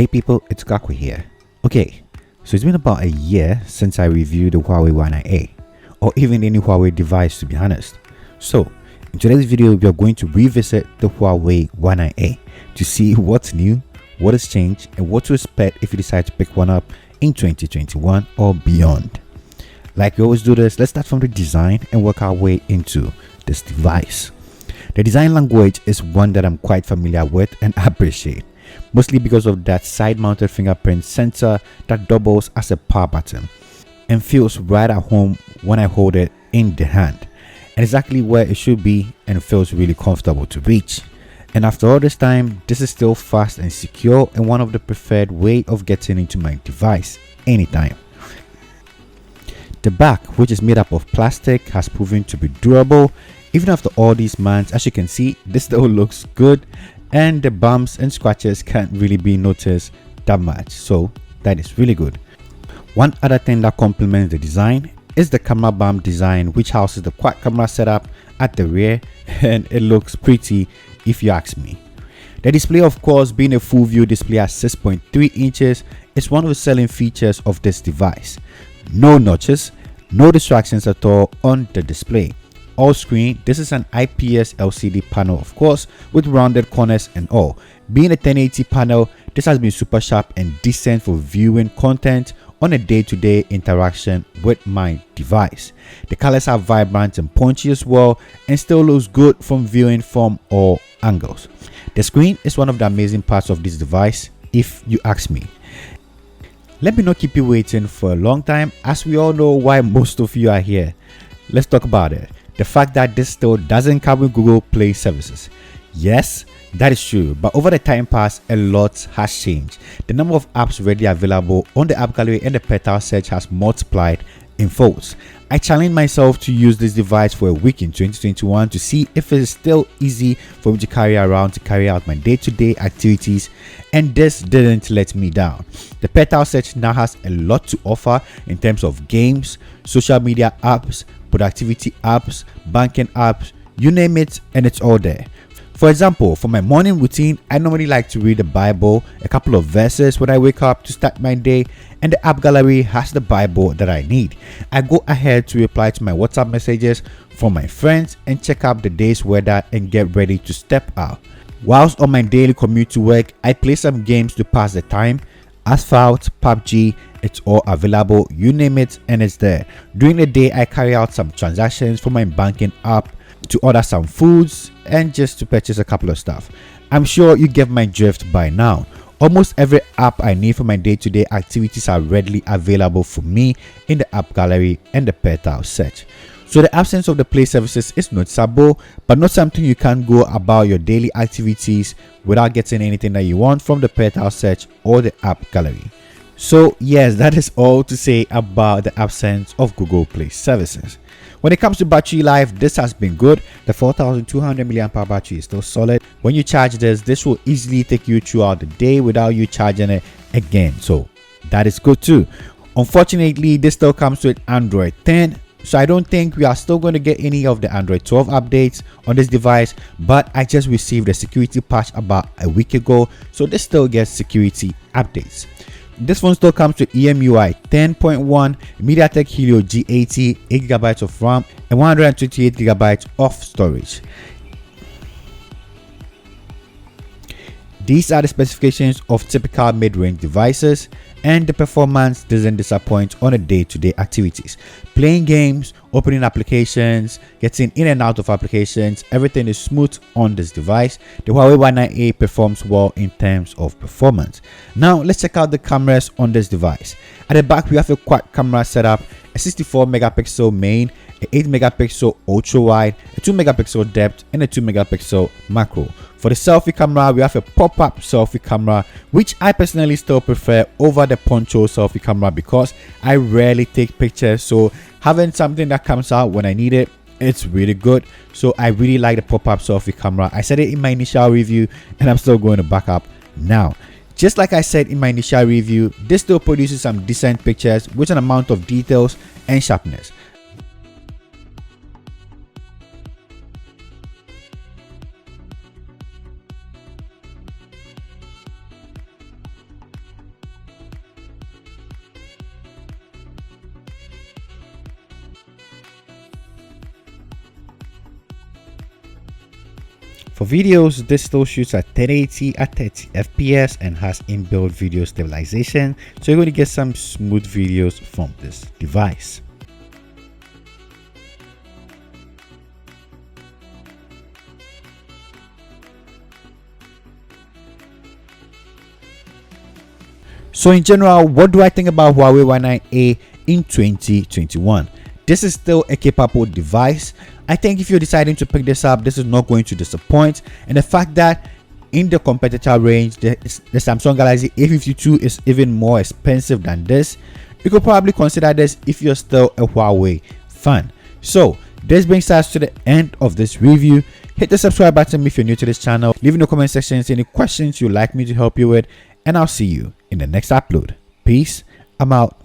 Hey people, it's Rickaquaog here. Okay, so it's been about a year since I reviewed the Huawei Y9a, or even any Huawei device to be honest. So, in today's video, we are going to revisit the Huawei Y9a to see what's new, what has changed, and what to expect if you decide to pick one up in 2021 or beyond. Like we always do this, let's start from the design and work our way into this device. The design language is one that I'm quite familiar with and appreciate, mostly because of that side-mounted fingerprint sensor that doubles as a power button and feels right at home when I hold it in the hand, and exactly where it should be, and feels really comfortable to reach. And after all this time, this is still fast and secure and one of the preferred way of getting into my device anytime. The back, which is made up of plastic, has proven to be durable. Even after all these months, as you can see, this still looks good, and the bumps and scratches can't really be noticed that much, so that is really good. One other thing that complements the design is the camera bump design, which houses the quad camera setup at the rear, and it looks pretty if you ask me. The display, of course, being a full view display at 6.3 inches, is one of the selling features of this device. No notches, no distractions at all on the display. All screen, this is an IPS LCD panel, of course, with rounded corners and all. Being a 1080 panel, this has been super sharp and decent for viewing content on a day-to-day interaction with my device. The colors are vibrant and punchy as well, and still looks good from viewing from all angles. The screen is one of the amazing parts of this device, if you ask me. Let me not keep you waiting for a long time, as we all know why most of you are here. Let's talk about it. The fact that this still doesn't come with Google Play services. Yes, that is true, but over the time past, a lot has changed. The number of apps readily available on the app gallery and the petal search has multiplied in folds. I challenged myself to use this device for a week in 2021 to see if it is still easy for me to carry around to carry out my day-to-day activities, and this didn't let me down. The petal search now has a lot to offer in terms of games, social media apps, productivity apps, banking apps, you name it, and it's all there. For example, for my morning routine, I normally like to read the Bible, a couple of verses when I wake up to start my day, and the app gallery has the Bible that I need. I go ahead to reply to my WhatsApp messages from my friends and check out the day's weather and get ready to step out. Whilst on my daily commute to work, I play some games to pass the time. Asphalt, PUBG, it's all available, you name it, and it's there. During the day, I carry out some transactions for my banking app, to order some foods, and just to purchase a couple of stuff. I'm sure you get my drift by now. Almost every app I need for my day-to-day activities are readily available for me in the app gallery and the petal search. So the absence of the Play services is noticeable, but not something you can't go about your daily activities without getting anything that you want from the petal search or the app gallery. So yes, that is all to say about the absence of Google Play services. When it comes to battery life, this has been good. The 4200 mAh battery is still solid. When you charge this will easily take you throughout the day without you charging it again. So that is good too. Unfortunately, this still comes with Android 10. So I don't think we are still going to get any of the Android 12 updates on this device, but I just received a security patch about a week ago. So this still gets security updates. This phone still comes with EMUI 10.1, MediaTek Helio G80, 8GB of RAM, and 128GB of storage. These are the specifications of typical mid-range devices, and the performance doesn't disappoint on a day-to-day activities. Playing games, opening applications, getting in and out of applications, everything is smooth on this device. The Huawei Y9a performs well in terms of performance. Now let's check out the cameras on this device. At the back, we have a quad camera setup, a 64 megapixel main, a 8 megapixel ultra wide, a 2 megapixel depth, and a 2 megapixel macro. For the selfie camera, we have a pop-up selfie camera, which I personally still prefer over the poncho selfie camera because I rarely take pictures, so having something that comes out when I need it, it's really good. So I really like the pop-up selfie camera. I said it in my initial review, and I'm still going to back up now. Just like I said in my initial review, this still produces some decent pictures with an amount of details and sharpness. For videos, this still shoots at 1080 at 30 fps and has inbuilt video stabilization, so you're going to get some smooth videos from this device. So in general, what do I think about Huawei Y9a in 2021? This is still a capable device. I think if you're deciding to pick this up, this is not going to disappoint. And the fact that in the competitor range, the Samsung Galaxy A52 is even more expensive than this, you could probably consider this if you're still a Huawei fan. So this brings us to the end of this review. Hit the subscribe button if you're new to this channel. Leave in the comment section any questions you'd like me to help you with, and I'll see you in the next upload. Peace. I'm out.